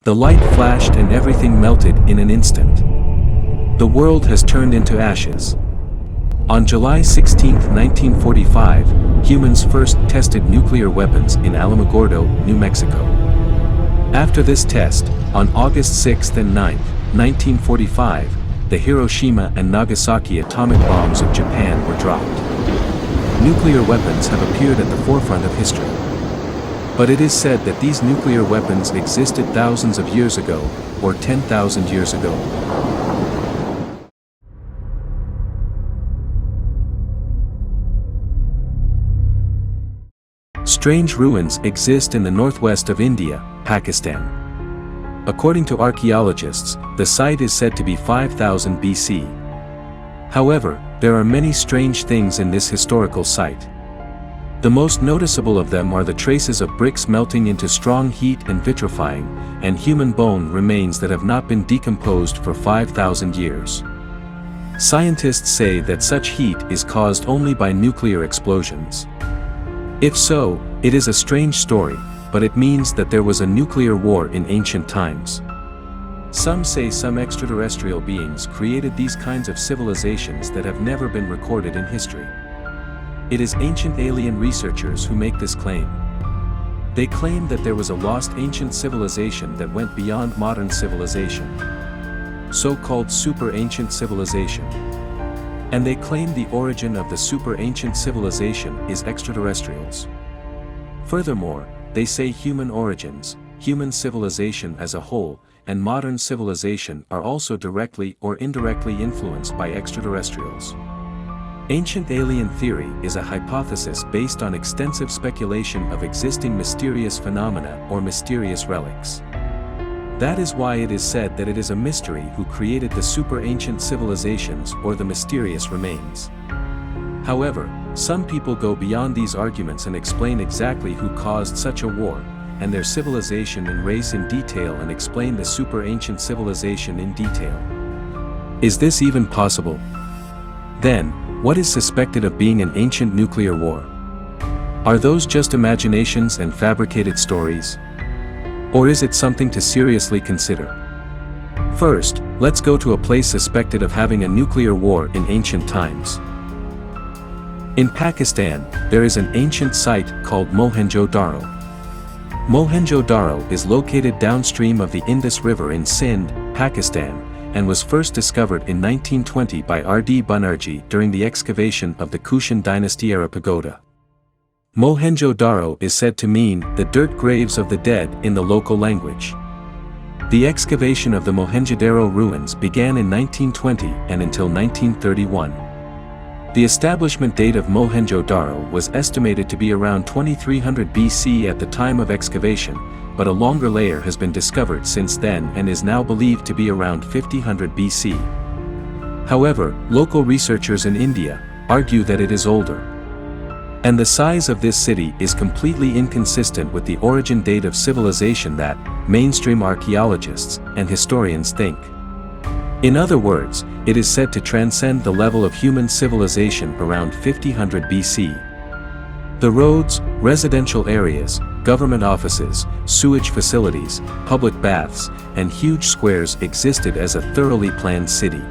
The light flashed and everything melted in an instant. The world has turned into ashes. On July 16, 1945, humans first tested nuclear weapons in Alamogordo, New Mexico. After this test, on August 6 and 9, 1945, the Hiroshima and Nagasaki atomic bombs of Japan were dropped. Nuclear weapons have appeared at the forefront of history. But it is said that these nuclear weapons existed thousands of years ago, or 10,000 years ago. Strange ruins exist in the northwest of India, Pakistan. According to archaeologists, the site is said to be 5000 BC. However, there are many strange things in this historical site. The most noticeable of them are the traces of bricks melting into strong heat and vitrifying, and human bone remains that have not been decomposed for 5,000 years. Scientists say that such heat is caused only by nuclear explosions. If so, it is a strange story, but it means that there was a nuclear war in ancient times. Some say some extraterrestrial beings created these kinds of civilizations that have never been recorded in history. It is ancient alien researchers who make this claim. They claim that there was a lost ancient civilization that went beyond modern civilization, so-called super ancient civilization. And they claim the origin of the super ancient civilization is extraterrestrials. Furthermore, they say human origins, human civilization as a whole, and modern civilization are also directly or indirectly influenced by extraterrestrials. Ancient alien theory is a hypothesis based on extensive speculation of existing mysterious phenomena or mysterious relics. That is why it is said that it is a mystery who created the super ancient civilizations or the mysterious remains. However, some people go beyond these arguments and explain exactly who caused such a war, and their civilization and race in detail, and explain the super ancient civilization in detail. Is this even possible? Then, what is suspected of being an ancient nuclear war? Are those just imaginations and fabricated stories? Or is it something to seriously consider? First, let's go to a place suspected of having a nuclear war in ancient times. In Pakistan, there is an ancient site called Mohenjo-daro. Mohenjo-daro is located downstream of the Indus River in Sindh, Pakistan, and was first discovered in 1920 by R.D. Banerjee during the excavation of the Kushan dynasty era pagoda. Mohenjo-daro is said to mean the dirt graves of the dead in the local language. The excavation of the Mohenjo-daro ruins began in 1920 and until 1931. The establishment date of Mohenjo-daro was estimated to be around 2300 BC at the time of excavation, but a longer layer has been discovered since then and is now believed to be around 5000 BC. However, local researchers in India argue that it is older. And the size of this city is completely inconsistent with the origin date of civilization that mainstream archaeologists and historians think. In other words, it is said to transcend the level of human civilization around 5000 BC. The roads, residential areas, government offices, sewage facilities, public baths, and huge squares existed as a thoroughly planned city.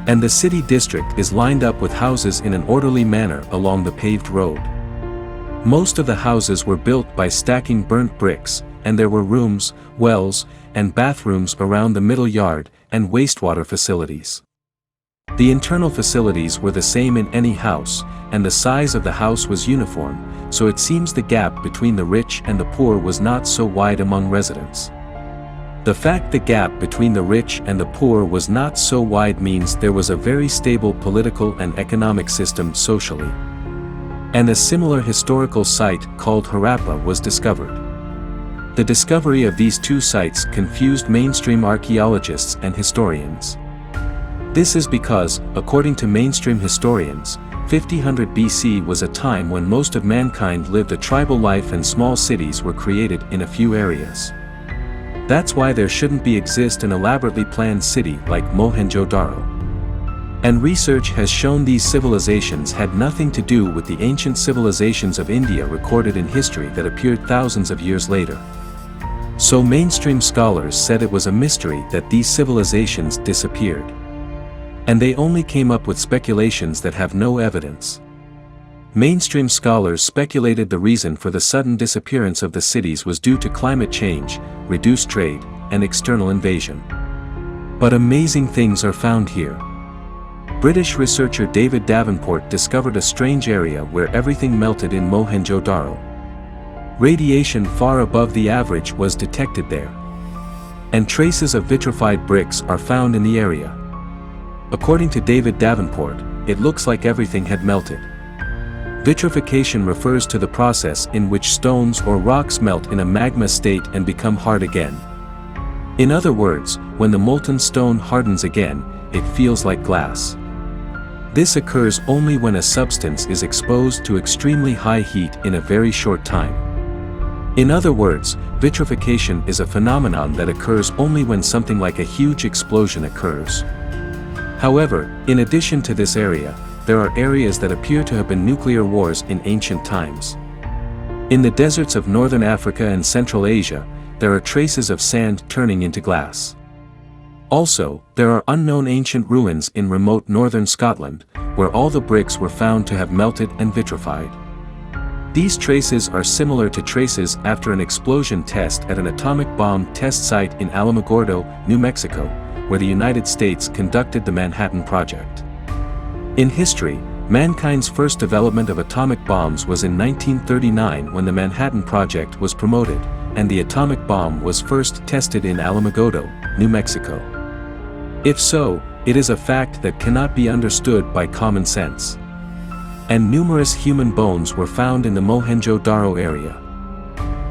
And the city district is lined up with houses in an orderly manner along the paved road. Most of the houses were built by stacking burnt bricks, and there were rooms, wells, and bathrooms around the middle yard, and wastewater facilities. The internal facilities were the same in any house, and the size of the house was uniform, so it seems the gap between the rich and the poor was not so wide among residents. The fact the gap between the rich and the poor was not so wide means there was a very stable political and economic system socially. And a similar historical site called Harappa was discovered. The discovery of these two sites confused mainstream archaeologists and historians. This is because, according to mainstream historians, 5000 BC was a time when most of mankind lived a tribal life and small cities were created in a few areas. That's why there shouldn't exist an elaborately planned city like Mohenjo-daro. And research has shown these civilizations had nothing to do with the ancient civilizations of India recorded in history that appeared thousands of years later. So mainstream scholars said it was a mystery that these civilizations disappeared. And they only came up with speculations that have no evidence. Mainstream scholars speculated the reason for the sudden disappearance of the cities was due to climate change, reduced trade, and external invasion. But amazing things are found here. British researcher David Davenport discovered a strange area where everything melted in Mohenjo-daro. Radiation far above the average was detected there. And traces of vitrified bricks are found in the area. According to David Davenport, it looks like everything had melted. Vitrification refers to the process in which stones or rocks melt in a magma state and become hard again. In other words, when the molten stone hardens again, it feels like glass. This occurs only when a substance is exposed to extremely high heat in a very short time. In other words, vitrification is a phenomenon that occurs only when something like a huge explosion occurs. However, in addition to this area, there are areas that appear to have been nuclear wars in ancient times. In the deserts of northern Africa and Central Asia, there are traces of sand turning into glass. Also, there are unknown ancient ruins in remote northern Scotland, where all the bricks were found to have melted and vitrified. These traces are similar to traces after an explosion test at an atomic bomb test site in Alamogordo, New Mexico, where the United States conducted the Manhattan Project. In history, mankind's first development of atomic bombs was in 1939 when the Manhattan Project was promoted, and the atomic bomb was first tested in Alamogordo, New Mexico. If so, it is a fact that cannot be understood by common sense. And numerous human bones were found in the Mohenjo-daro area.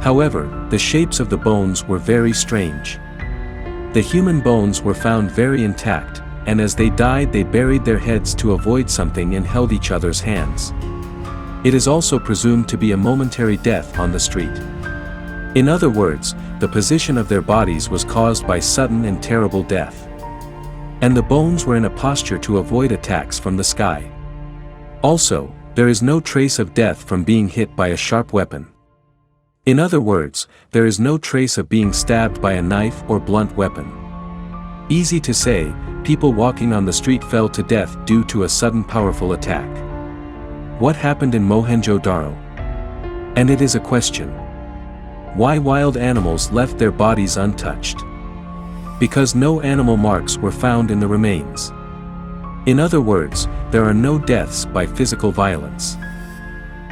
However, the shapes of the bones were very strange. The human bones were found very intact, and as they died they buried their heads to avoid something and held each other's hands. It is also presumed to be a momentary death on the street. In other words, the position of their bodies was caused by sudden and terrible death. And the bones were in a posture to avoid attacks from the sky. Also, there is no trace of death from being hit by a sharp weapon. In other words, there is no trace of being stabbed by a knife or blunt weapon. Easy to say, people walking on the street fell to death due to a sudden powerful attack. What happened in Mohenjo-daro? And it is a question. Why wild animals left their bodies untouched? Because no animal marks were found in the remains. In other words, there are no deaths by physical violence.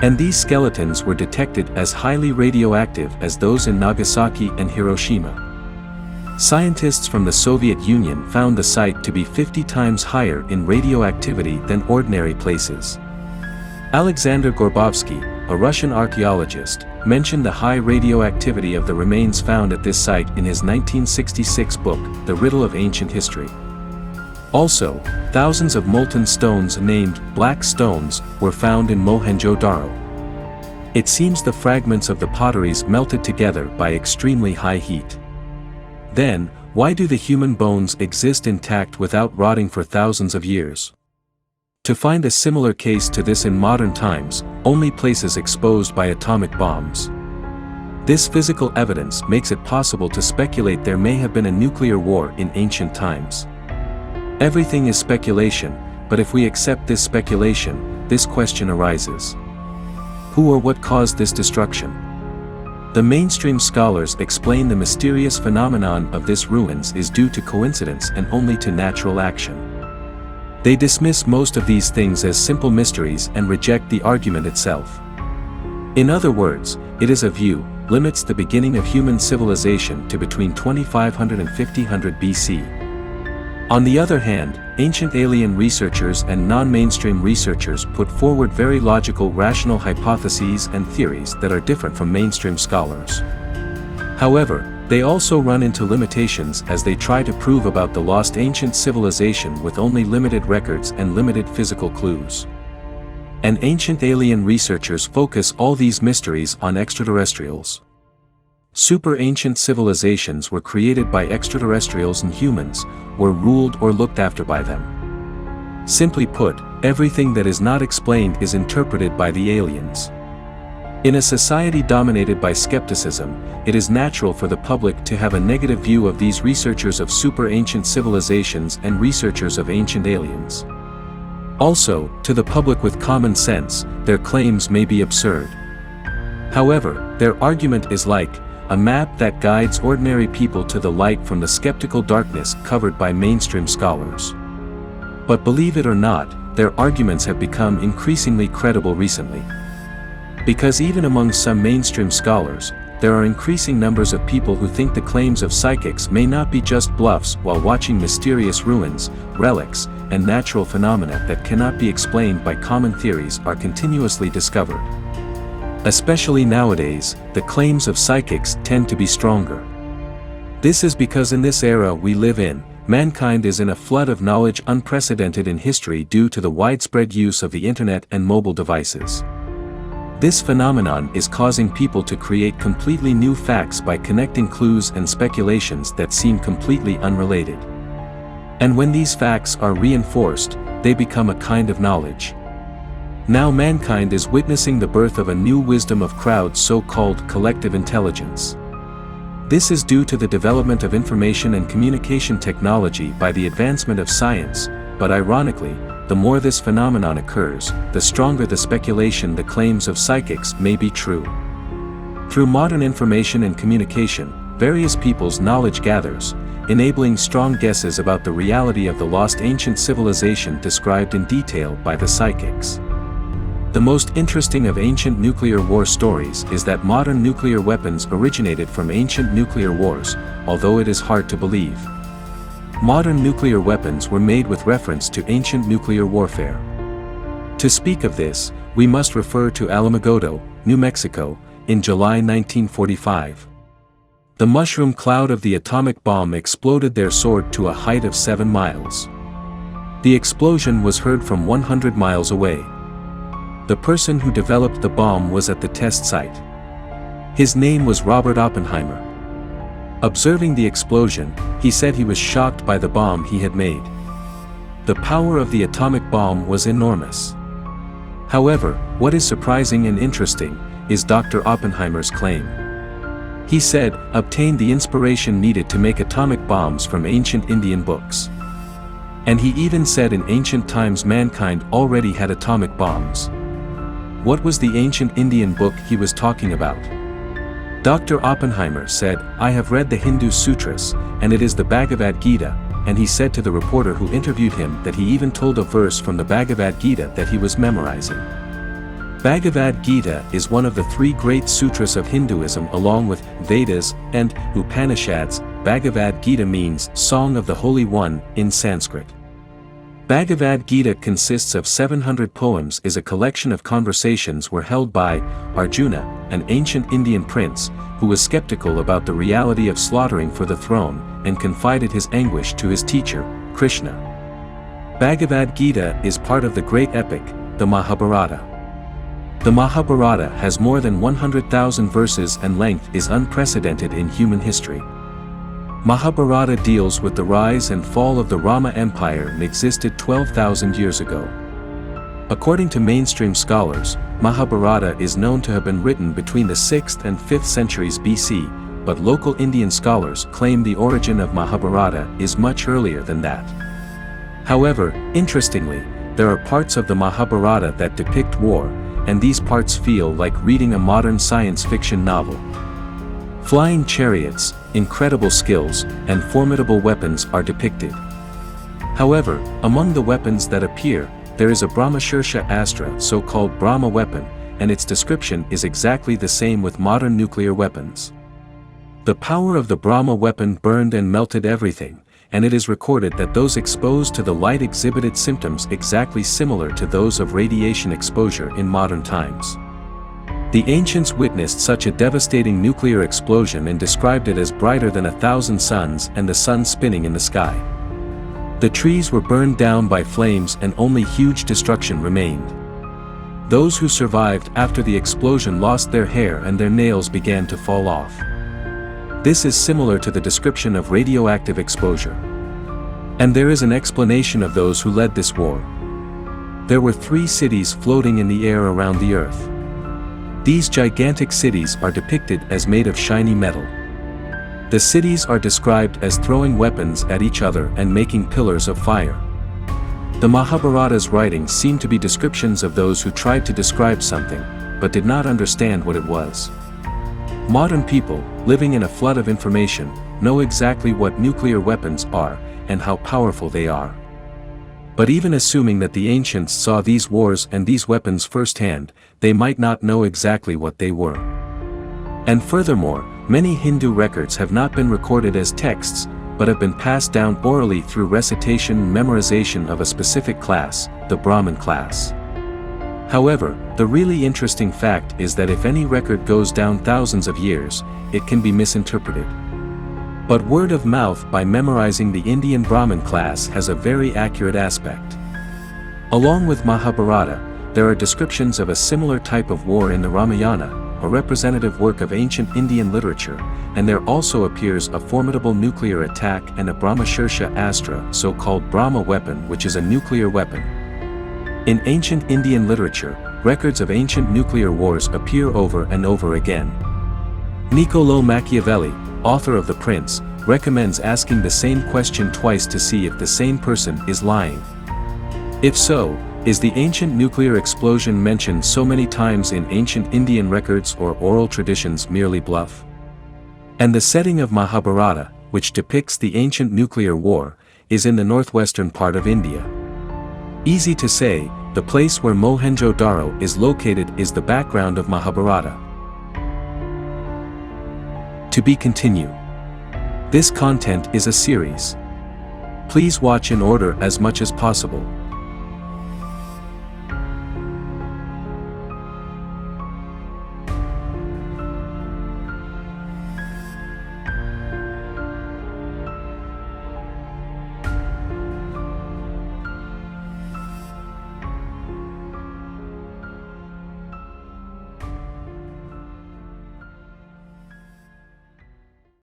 And these skeletons were detected as highly radioactive as those in Nagasaki and Hiroshima. Scientists from the Soviet Union found the site to be 50 times higher in radioactivity than ordinary places. Alexander Gorbovsky, a Russian archaeologist, mentioned the high radioactivity of the remains found at this site in his 1966 book, The Riddle of Ancient History. Also, thousands of molten stones named black stones were found in Mohenjo-daro. It seems the fragments of the potteries melted together by extremely high heat. Then, why do the human bones exist intact without rotting for thousands of years? To find a similar case to this in modern times, only places exposed by atomic bombs. This physical evidence makes it possible to speculate there may have been a nuclear war in ancient times. Everything is speculation, but if we accept this speculation, this question arises. Who or what caused this destruction? The mainstream scholars explain the mysterious phenomenon of this ruins is due to coincidence and only to natural action. They dismiss most of these things as simple mysteries and reject the argument itself. In other words, it is a view, limits the beginning of human civilization to between 2500 and 5000 BC. On the other hand, ancient alien researchers and non-mainstream researchers put forward very logical rational hypotheses and theories that are different from mainstream scholars. However, they also run into limitations as they try to prove about the lost ancient civilization with only limited records and limited physical clues. And ancient alien researchers focus all these mysteries on extraterrestrials. Super ancient civilizations were created by extraterrestrials and humans were ruled or looked after by them. Simply put, everything that is not explained is interpreted by the aliens. In a society dominated by skepticism, it is natural for the public to have a negative view of these researchers of super-ancient civilizations and researchers of ancient aliens. Also, to the public with common sense, their claims may be absurd. However, their argument is like a map that guides ordinary people to the light from the skeptical darkness covered by mainstream scholars. But believe it or not, their arguments have become increasingly credible recently. Because even among some mainstream scholars, there are increasing numbers of people who think the claims of psychics may not be just bluffs while watching mysterious ruins, relics, and natural phenomena that cannot be explained by common theories are continuously discovered. Especially nowadays, the claims of psychics tend to be stronger. This is because in this era we live in, mankind is in a flood of knowledge unprecedented in history due to the widespread use of the internet and mobile devices. This phenomenon is causing people to create completely new facts by connecting clues and speculations that seem completely unrelated. And when these facts are reinforced, they become a kind of knowledge. Now mankind is witnessing the birth of a new wisdom of crowds, so-called collective intelligence. This is due to the development of information and communication technology by the advancement of science, but ironically, the more this phenomenon occurs, the stronger the speculation the claims of psychics may be true. Through modern information and communication, various people's knowledge gathers, enabling strong guesses about the reality of the lost ancient civilization described in detail by the psychics. The most interesting of ancient nuclear war stories is that modern nuclear weapons originated from ancient nuclear wars, although it is hard to believe. Modern nuclear weapons were made with reference to ancient nuclear warfare. To speak of this, we must refer to Alamogordo, New Mexico, in July 1945. The mushroom cloud of the atomic bomb exploded there, soared to a height of 7 miles. The explosion was heard from 100 miles away. The person who developed the bomb was at the test site. His name was Robert Oppenheimer. Observing the explosion, he said he was shocked by the bomb he had made. The power of the atomic bomb was enormous. However, what is surprising and interesting is Dr. Oppenheimer's claim. He said, obtained the inspiration needed to make atomic bombs from ancient Indian books. And he even said in ancient times mankind already had atomic bombs. What was the ancient Indian book he was talking about? Dr. Oppenheimer said, I have read the Hindu sutras, and it is the Bhagavad Gita, and he said to the reporter who interviewed him that he even told a verse from the Bhagavad Gita that he was memorizing. Bhagavad Gita is one of the 3 great sutras of Hinduism along with Vedas and Upanishads. Bhagavad Gita means Song of the Holy One in Sanskrit. Bhagavad Gita consists of 700 poems, is a collection of conversations were held by Arjuna, an ancient Indian prince, who was skeptical about the reality of slaughtering for the throne, and confided his anguish to his teacher, Krishna. Bhagavad Gita is part of the great epic, the Mahabharata. The Mahabharata has more than 100,000 verses and length is unprecedented in human history. Mahabharata deals with the rise and fall of the Rama Empire and existed 12,000 years ago. According to mainstream scholars, Mahabharata is known to have been written between the 6th and 5th centuries BC, but local Indian scholars claim the origin of Mahabharata is much earlier than that. However, interestingly, there are parts of the Mahabharata that depict war, and these parts feel like reading a modern science fiction novel. Flying chariots, incredible skills, and formidable weapons are depicted. However, among the weapons that appear, there is a Brahmashirsha Astra, so-called Brahma weapon, and its description is exactly the same with modern nuclear weapons. The power of the Brahma weapon burned and melted everything, and it is recorded that those exposed to the light exhibited symptoms exactly similar to those of radiation exposure in modern times. The ancients witnessed such a devastating nuclear explosion and described it as brighter than 1,000 suns and the sun spinning in the sky. The trees were burned down by flames and only huge destruction remained. Those who survived after the explosion lost their hair and their nails began to fall off. This is similar to the description of radioactive exposure. And there is an explanation of those who led this war. There were 3 cities floating in the air around the earth. These gigantic cities are depicted as made of shiny metal. The cities are described as throwing weapons at each other and making pillars of fire. The Mahabharata's writings seem to be descriptions of those who tried to describe something, but did not understand what it was. Modern people, living in a flood of information, know exactly what nuclear weapons are, and how powerful they are. But even assuming that the ancients saw these wars and these weapons firsthand, they might not know exactly what they were. And furthermore, many Hindu records have not been recorded as texts, but have been passed down orally through recitation and memorization of a specific class, the Brahmin class. However, the really interesting fact is that if any record goes down thousands of years, it can be misinterpreted. But word of mouth by memorizing the Indian Brahmin class has a very accurate aspect. Along with Mahabharata, there are descriptions of a similar type of war in the Ramayana, a representative work of ancient Indian literature, and there also appears a formidable nuclear attack and a Brahmashirsha Astra, so-called Brahma weapon, which is a nuclear weapon. In ancient Indian literature, records of ancient nuclear wars appear over and over again. Niccolò Machiavelli, author of The Prince, recommends asking the same question twice to see if the same person is lying. If so, is the ancient nuclear explosion mentioned so many times in ancient Indian records or oral traditions merely bluff? And the setting of Mahabharata, which depicts the ancient nuclear war, is in the northwestern part of India. Easy to say, the place where Mohenjo-daro is located is the background of Mahabharata. To be continued. This content is a series. Please watch in order as much as possible.